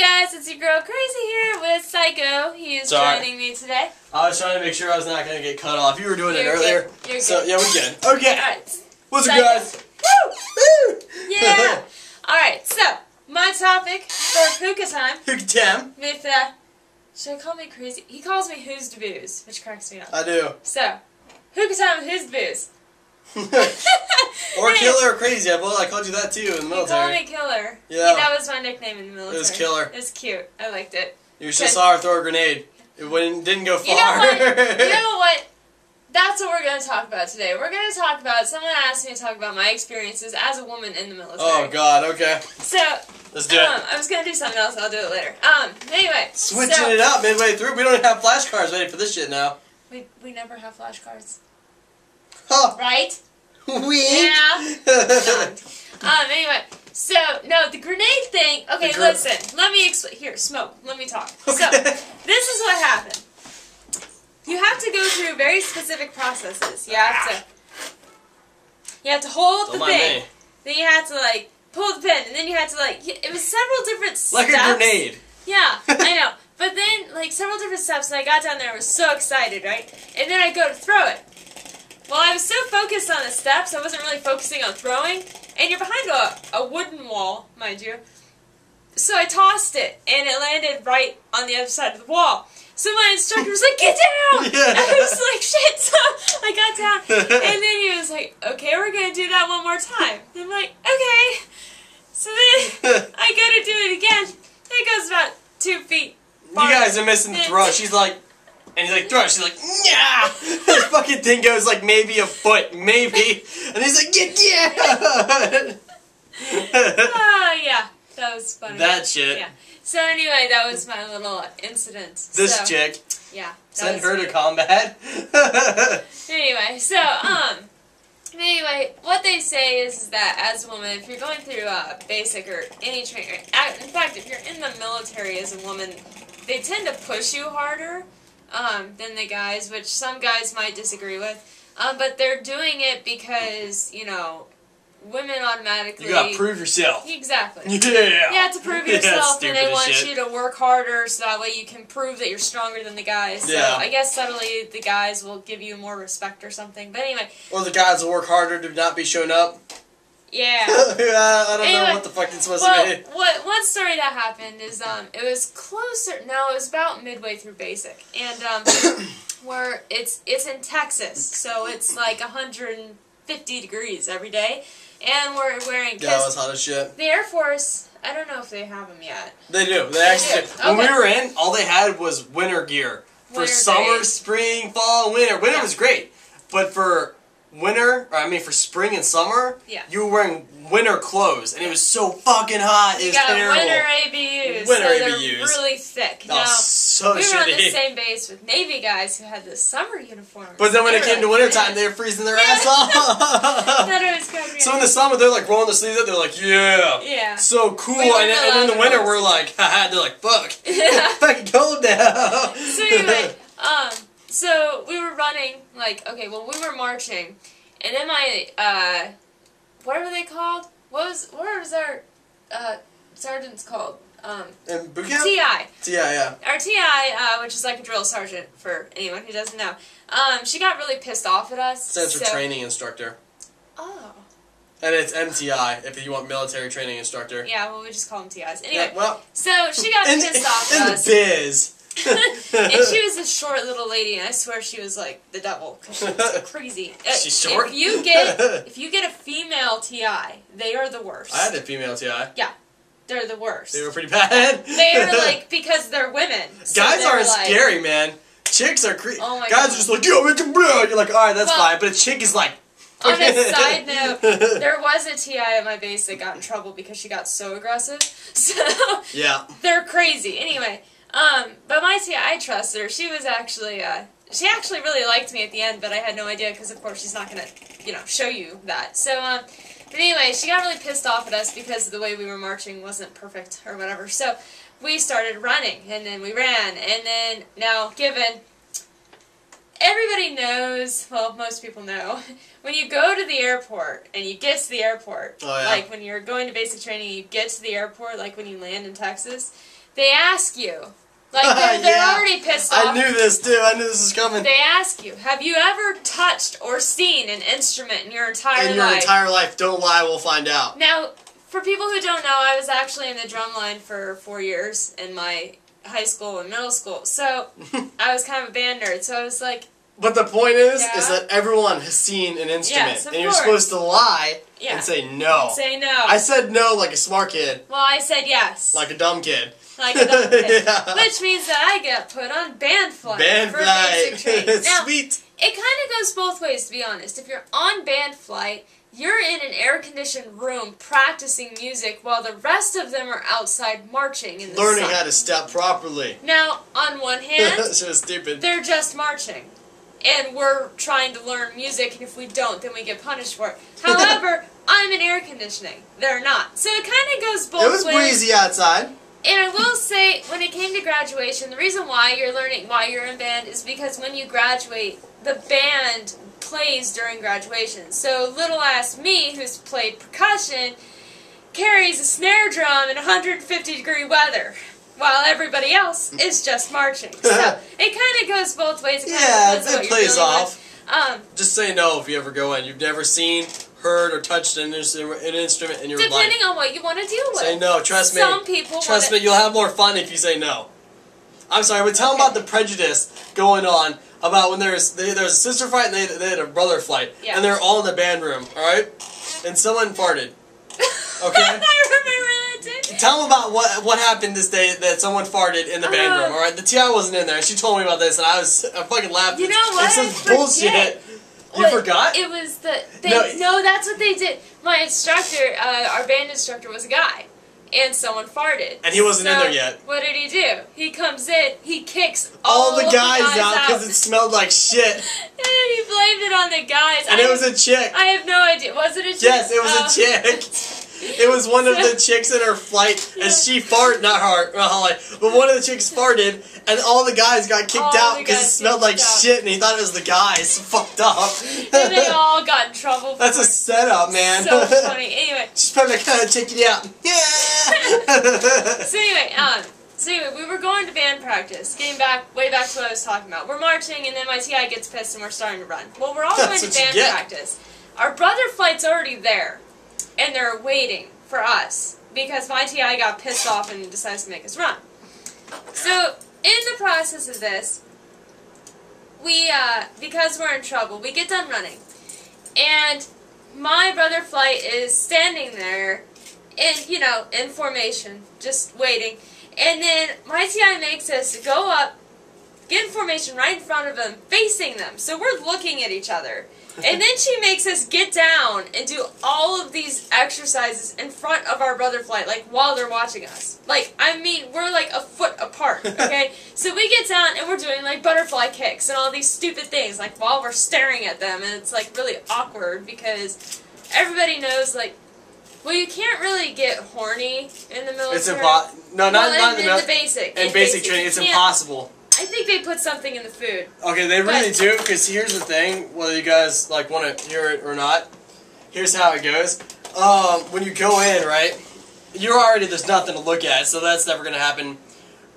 guys? It's your girl Crazy here with Psycho. He is joining me today. I was trying to make sure I was not going to get cut off. You were doing it earlier. You're good. So, yeah, we're good. Okay. Alright. What's up, guys? Woo! Woo! Yeah! Alright, so, my topic for Hookah time. Hookah time. With, should I call me Crazy? He calls me Who's to Booze, which cracks me up. I do. So, Hookah time with Who's to Booze. Or Killer or Crazy. I called you that too in the military. You called me Killer. Yeah. That was my nickname in the military. It was Killer. It was cute. I liked it. You just saw her throw a grenade. It didn't go far. You know what? That's what we're going to talk about today. We're going to talk about, someone asked me to talk about my experiences as a woman in the military. Oh, God, okay. So, let's do it. I was going to do something else, I'll do it later. Anyway. Switching it up midway through. We don't even have flashcards ready for this shit now. We never have flashcards. Huh. Right? Yeah. Anyway. So, no, the grenade thing, okay, listen, let me explain. Here, smoke, let me talk. Okay. So, this is what happened. You have to go through very specific processes. You have to hold the thing. Then you have to, like, pull the pin. And then you had to, like, it was several different steps. Like a grenade. Yeah, I know. But then, like, several different steps, and I got down there and was so excited, right? And then I go to throw it. Well, I was so focused on the steps, I wasn't really focusing on throwing. And you're behind a wooden wall, mind you. So I tossed it, and it landed right on the other side of the wall. So my instructor was like, "Get down!" Yeah. I was like, "Shit!" So I got down, and then he was like, "Okay, we're gonna do that one more time." And I'm like, "Okay." So then I go to do it again. It goes about 2 feet. You guys are missing the throw. She's like, and he's like, throw it. She's like, yeah. This fucking thing goes like maybe a foot, maybe, and he's like, yeah. Yeah, that was funny. That shit. Yeah. So anyway, that was my little incident. This chick. Yeah. Send her to combat. Anyway, so, anyway, what they say is that as a woman, if you're going through basic or any training, in fact, if you're in the military as a woman, they tend to push you harder than the guys, which some guys might disagree with. But they're doing it because, you know, women automatically... You gotta prove yourself. Exactly. Yeah. You have to prove yourself, and they want you to work harder so that way you can prove that you're stronger than the guys. So I guess subtly the guys will give you more respect or something. But anyway. Or the guys will work harder to not be shown up. Yeah. I don't know what the fuck it's supposed to be. One story that happened is, it was closer, no, it was about midway through basic. And, where it's in Texas, so it's like 150 degrees every day. And we're wearing... Yeah, it was hot as shit. The Air Force, I don't know if they have them yet. They do. They actually do. When we were in, all they had was winter gear. For summer, spring, fall, winter. Winter was great. But for for spring and summer, you were wearing winter clothes. And it was so fucking hot. It was terrible. Winter ABUs. Winter so ABUs. They're really thick. Oh, now, so we were shitty. on the same base with Navy guys who had the summer uniforms. But then when it came to wintertime, they were freezing their ass off. That was kind of so in the summer, they're like rolling their sleeves up. They're like, yeah. So cool. And in the winter, we're like, haha. They're like, fuck. It's fucking cold now. So anyway, so we were running, like, okay, well, we were marching. And then my, what were they called? What was our, sergeants called? In boot camp? TI. TI, yeah. Our TI, which is like a drill sergeant for anyone who doesn't know, she got really pissed off at us. Stands for training instructor. Oh. And it's MTI, if you want military training instructor. Yeah, well, we just call them TIs. Anyway, so she got pissed off at us. In the biz. And she was a short little lady, and I swear she was like the devil, because she was crazy. She's short? If you get a female TI, they are the worst. I had a female TI. Yeah. They're the worst. They were pretty bad. They're like, because they're women. So guys aren't scary, man. Chicks are creepy. Oh my guys are just like, yo, make them blow. You're like, alright, that's fine. But a chick is like... On a side note, there was a TI at my base that got in trouble because she got so aggressive. So, yeah. They're crazy. Anyway, but my TI, I trust her. She was actually, she actually really liked me at the end, but I had no idea because, of course, she's not going to, you know, show you that. So, but anyway, she got really pissed off at us because the way we were marching wasn't perfect or whatever. So we started running, and then we ran, and then, now, given everybody knows, well, most people know, when you go to the airport and you get to the airport, like when you're going to basic training, you get to the airport, like when you land in Texas, they ask you, like they're already pissed off. I knew this too. I knew this was coming. They ask you, have you ever touched or seen an instrument in your entire life? In your entire life. Don't lie, we'll find out. Now, for people who don't know, I was actually in the drum line for 4 years in my high school and middle school, so I was kind of a band nerd, so I was like... But the point is that everyone has seen an instrument, and you're supposed to lie and say no. Say no. I said no like a smart kid. Well, I said yes. Like a dumb kid. Like a dumb kid. Which means that I get put on band flight for basic training. Now, sweet. It kind of goes both ways, to be honest. If you're on band flight, you're in an air-conditioned room practicing music while the rest of them are outside marching in the sun. Learning how to step properly. Now, on one hand, so stupid. They're just marching. And we're trying to learn music, and if we don't, then we get punished for it. However, I'm in air conditioning. They're not. So it kind of goes both ways. It was breezy outside. And I will say, when it came to graduation, the reason why you're learning, why you're in band, is because when you graduate, the band plays during graduation. So little-ass me, who's played percussion, carries a snare drum in 150-degree weather, while everybody else is just marching. So it kind of goes both ways. It plays off. Just say no if you ever go in. You've never seen, heard, or touched an instrument in your life. Depending on what you want to deal with. Say no. Trust me. Some people Trust me, you'll have more fun if you say no. I'm sorry, but tell them about the prejudice going on about when there was a sister fight and they had a brother fight. Yeah. And they're all in the band room, alright? And someone farted. Okay? I remember that too. Tell them about what happened this day that someone farted in the band room, alright? The TI wasn't in there, and she told me about this, and I fucking laughed. You know what? It's some bullshit. You forgot? It was no, that's what they did. My instructor, our band instructor, was a guy. And someone farted. And he wasn't in there yet. What did he do? He comes in, he kicks all the guys out because it smelled like shit. And he blamed it on the guys. And it was a chick. I have no idea. Was it a chick? Yes, it was a chick. It was one of the chicks in her flight, and she farted, not Holly, but one of the chicks farted, and all the guys got kicked out because it smelled like shit, and he thought it was the guys. Fucked up. And they all got in trouble for That's a setup, man. So funny. Anyway. She's probably kind of check it out. Yeah! So anyway, we were going to band practice, getting way back to what I was talking about. We're marching, and then my TI gets pissed, and we're starting to run. Well, we're all going to band practice. Our brother flight's already there. And they're waiting for us because my TI got pissed off and decides to make us run. So, in the process of this, because we're in trouble, we get done running. And my brother flight is standing there in formation, just waiting. And then my TI makes us go up, get in formation right in front of them, facing them. So we're looking at each other. And then she makes us get down and do all of these exercises in front of our brother flight, like, while they're watching us. Like, I mean, we're like a foot apart, okay? So we get down and we're doing, like, butterfly kicks and all these stupid things, like, while we're staring at them. And it's, like, really awkward because everybody knows, like, well, you can't really get horny in the military. It's impossible. No, not in the basic. In basic training, it's impossible. I think they put something in the food. Okay, they really do, because here's the thing, whether you guys want to hear it or not, here's how it goes. When you go in, right, there's nothing to look at, so that's never going to happen.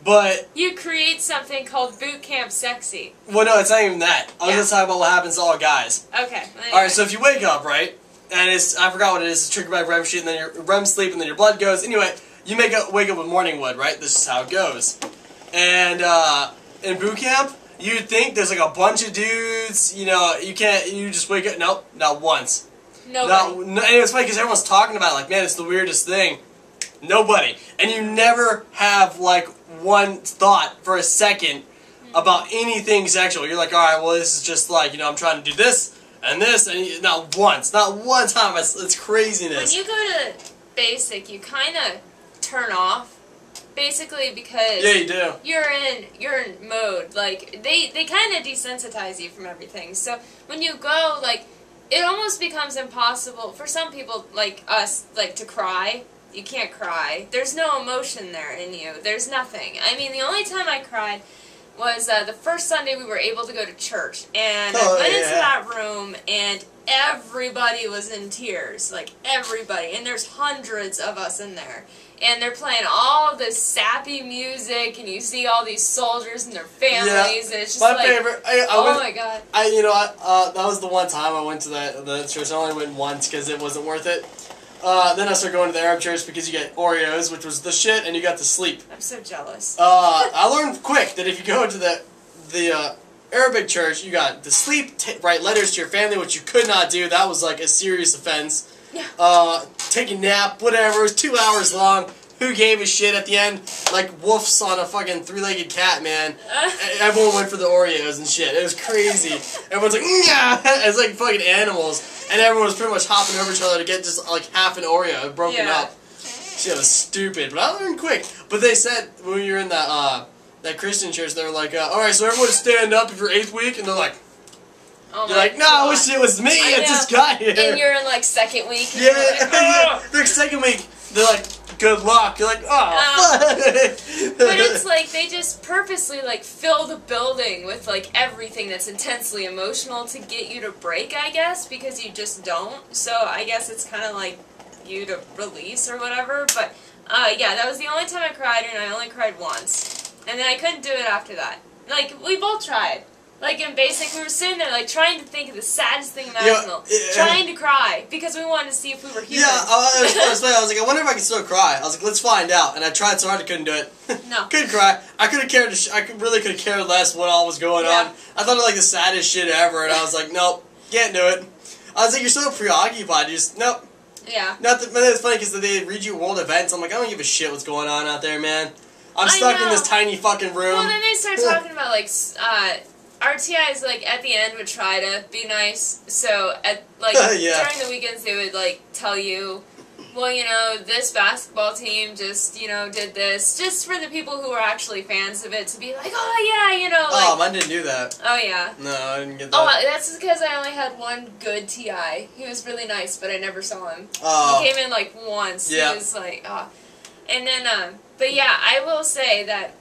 But you create something called boot camp sexy. Well, no, it's not even that. I was going to talk about what happens to all guys. Okay. Anyway. Alright, so if you wake up, right, and I forgot what it is, it's triggered by REM sheet, and then your REM sleep, and then your blood goes. Anyway, you wake up with morning wood, right? This is how it goes. And, in boot camp, you'd think there's like a bunch of dudes, you just wake up, nope, not once. Nobody. And it's funny because everyone's talking about it, like, man, it's the weirdest thing. Nobody. And you never have, like, one thought for a second about anything sexual. You're like, alright, well, this is just like, I'm trying to do this, and not once. Not one time. It's craziness. When you go to basic, you kind of turn off. Basically, because you do. You're in mode. Like they kind of desensitize you from everything. So when you go, like, it almost becomes impossible for some people like us, like, to cry. You can't cry. There's no emotion there in you. There's nothing. I mean, the only time I cried was the first Sunday we were able to go to church, and I went into that room, and everybody was in tears, like everybody, and there's hundreds of us in there, and they're playing all this sappy music, and you see all these soldiers and their families, and it's just my favorite. Oh my god! That was the one time I went to the church. I only went once because it wasn't worth it. Then I started going to the Arab church because you get Oreos, which was the shit, and you got to sleep. I'm so jealous. I learned quick that if you go to the Arabic church, you got to sleep, write letters to your family, which you could not do. That was like a serious offense. Yeah. Take a nap, whatever. It was 2 hours long. Who gave a shit at the end? Like wolves on a fucking three-legged cat, man. Everyone went for the Oreos and shit. It was crazy. Everyone's like, yeah, it's like fucking animals. And everyone was pretty much hopping over each other to get just like half an Oreo broken up. Shit was stupid, but I learned quick. But they said when you were in that Christian church, they were like, alright, so everyone stand up if you're 8th week, and they're like, you're like, no, I wish it was me, I just got here. And you're in like 2nd week. Yeah, like, yeah. They're 2nd week, they're like, good luck. You're like, oh. But it's like they just purposely like fill the building with like everything that's intensely emotional to get you to break, I guess, because you just don't. So I guess it's kind of like you to release or whatever. But yeah, that was the only time I cried, and I only cried once, and then I couldn't do it after that. Like we both tried. Like in basic, we were sitting there like trying to think of the saddest thing imaginable, trying to cry because we wanted to see if we were human. Yeah, I was like, I wonder if I can still cry. I was like, let's find out. And I tried so hard, I couldn't do it. No, couldn't cry. I could have cared. Really could have cared less what all was going on. I thought it was like the saddest shit ever, and I was like, nope, can't do it. I was like, you're so preoccupied. You just nope. Yeah. But it's funny because they read you world events. I'm like, I don't give a shit what's going on out there, man. I'm stuck in this tiny fucking room. Well, then they start talking about like. RTIs, like, at the end would try to be nice, so, during the weekends they would, like, tell you, well, you know, this basketball team just, you know, did this, just for the people who are actually fans of it to be like, oh, yeah, you know, like... Oh, mine didn't do that. Oh, yeah. No, I didn't get that. Oh, that's because I only had one good TI. He was really nice, but I never saw him. Oh. He came in, like, once. Yeah. He was like, oh. And then, but yeah, I will say that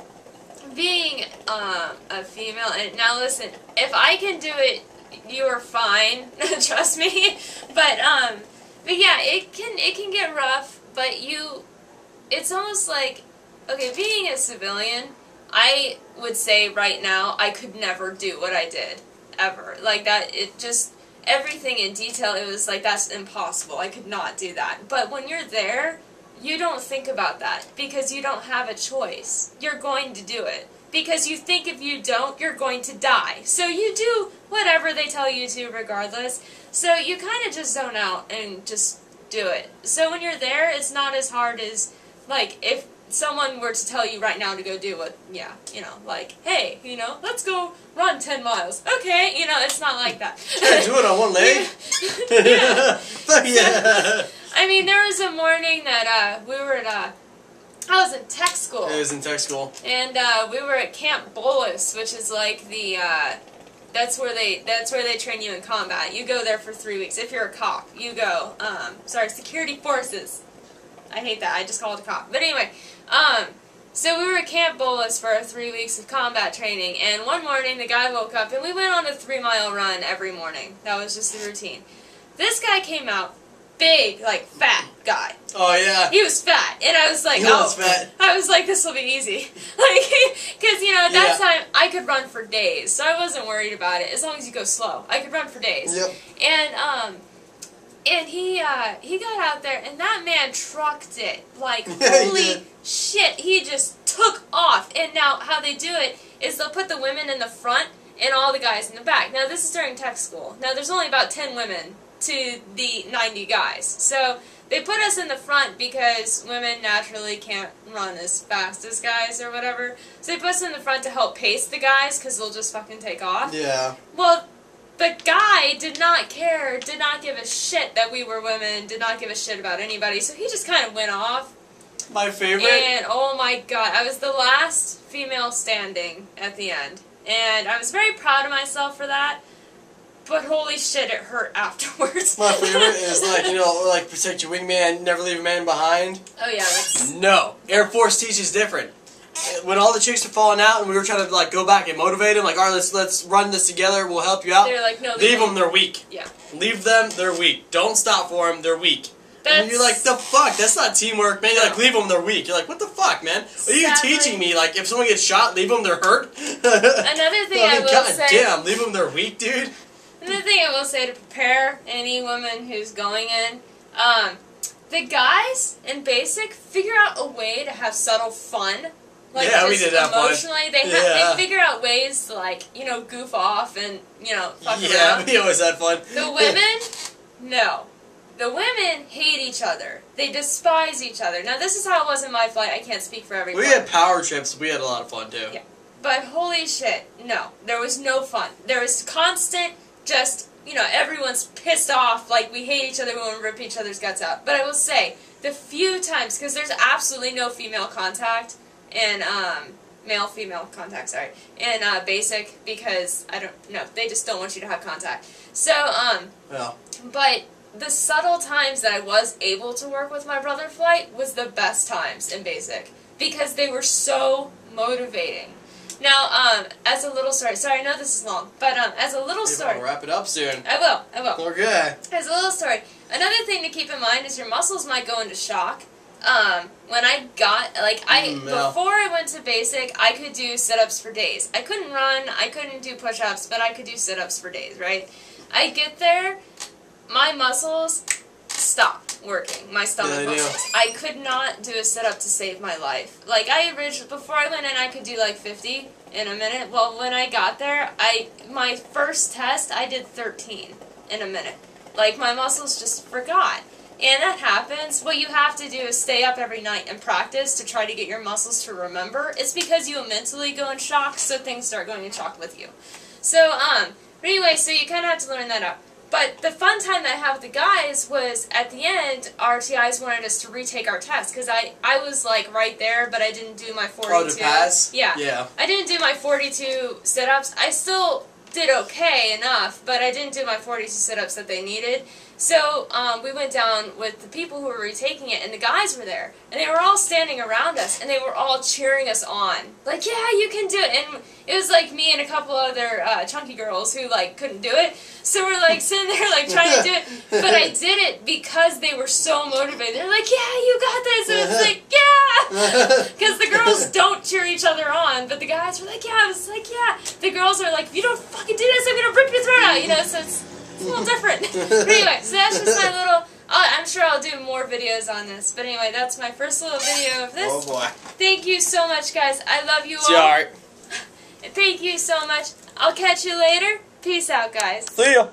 being a female, and now listen, if I can do it, you are fine. Trust me. But yeah, it can get rough. But it's almost like, okay, being a civilian, I would say right now I could never do what I did ever. Like that, it just everything in detail. It was like that's impossible. I could not do that. But when you're there, you don't think about that because you don't have a choice. You're going to do it. Because you think if you don't, you're going to die. So you do whatever they tell you to regardless. So you kind of just zone out and just do it. So when you're there, it's not as hard as, like, if someone were to tell you right now to go do it, yeah, you know, like, hey, you know, let's go run 10 miles. Okay, you know, it's not like that. Can I do it on one leg? Yeah. I mean, there was a morning that we were at, I was in tech school. I was in tech school. And we were at Camp Bolus, which is like the, that's where they train you in combat. You go there for 3 weeks. If you're a cop, you go, security forces. I hate that. I just call it a cop. But anyway, so we were at Camp Bolus for 3 weeks of combat training, and one morning the guy woke up, and we went on a 3-mile run every morning. That was just the routine. This guy came out, big, like, fat guy. Oh, yeah. He was fat, and I was like, he was fat. I was like, this will be easy. Like, because, you know, at that time, I could run for days, so I wasn't worried about it, as long as you go slow. I could run for days. Yep. And he got out there, and that man trucked it. Like, holy shit, he just took off. And now, how they do it is they'll put the women in the front and all the guys in the back. Now, this is during tech school. Now, there's only about 10 women to the 90 guys. So, they put us in the front because women naturally can't run as fast as guys or whatever. So, they put us in the front to help pace the guys because they'll just fucking take off. Yeah. Well, the guy did not care, did not give a shit that we were women, did not give a shit about anybody, so he just kind of went off. My favorite? And, oh my god, I was the last female standing at the end. And I was very proud of myself for that, but holy shit, it hurt afterwards. My favorite is, like, you know, like, protect your wingman, never leave a man behind. Oh yeah, that's... No. Air Force teaches different. when all the chicks were falling out and we were trying to like go back and motivate them, like, all right, let's run this together. We'll help you out. They're like, no, leave them. They're weak. Yeah. Leave them. They're weak. Don't stop for them. They're weak. And you're like, the fuck? That's not teamwork, man. You're like, leave them. They're weak. You're like, what the fuck, man? What are you teaching me? Like, if someone gets shot, leave them. They're hurt. Another thing I will say. God damn, leave them. They're weak, dude. Another thing I will say to prepare any woman who's going in, the guys in basic figure out a way to have subtle fun. Like, yeah, we did have emotionally, fun. They figure out ways to, like, you know, goof off and, you know, fuck around. Yeah, we always had fun. The women, no. The women hate each other. They despise each other. Now, this is how it was in my flight. I can't speak for everyone. We had power trips. We had a lot of fun, too. Yeah. But holy shit, no. There was no fun. There was constant, just, you know, everyone's pissed off. Like, we hate each other. We want to rip each other's guts out. But I will say, the few times, because there's absolutely no female contact in, male-female contact, sorry, in basic, because, I don't know, they just don't want you to have contact. So, yeah. But the subtle times that I was able to work with my brother flight was the best times in basic, because they were so motivating. Now, as a little story, sorry, I know this is long, but as a little story, we'll wrap it up soon. I will. Okay. As a little story, another thing to keep in mind is your muscles might go into shock. When I got, like, before I went to basic, I could do sit-ups for days. I couldn't run, I couldn't do push-ups, but I could do sit-ups for days, right? I get there, my muscles stopped working, my stomach muscles. I could not do a sit-up to save my life. Like, before I went in, I could do like 50 in a minute. Well, when I got there, my first test, I did 13 in a minute. Like, my muscles just forgot. And that happens. What you have to do is stay up every night and practice to try to get your muscles to remember. It's because you mentally go in shock, so things start going in shock with you. So, but anyway, so you kind of have to learn that out. But the fun time that I had with the guys was, at the end, our TIs wanted us to retake our test, because I was, like, right there, but I didn't do my 42. Oh, to pass? Yeah. Yeah. I didn't do my 42 sit-ups. I still did okay enough, but I didn't do my 42 sit-ups that they needed. So, we went down with the people who were retaking it, and the guys were there. And they were all standing around us, and they were all cheering us on. Like, yeah, you can do it. And it was like me and a couple other chunky girls who, like, couldn't do it. So we're, like, sitting there, like, trying to do it. But I did it because they were so motivated. They're like, yeah, you got this. And it's like, yeah. Because the girls don't cheer each other on, but the guys were like, yeah. I was like, yeah. The girls are like, if you don't fucking do this, I'm going to rip your throat out. You know, so it's a little different. But anyway, so that's just my little... I'm sure I'll do more videos on this. But anyway, that's my first little video of this. Oh, boy. Thank you so much, guys. I love you all. Sorry. Thank you so much. I'll catch you later. Peace out, guys. See ya.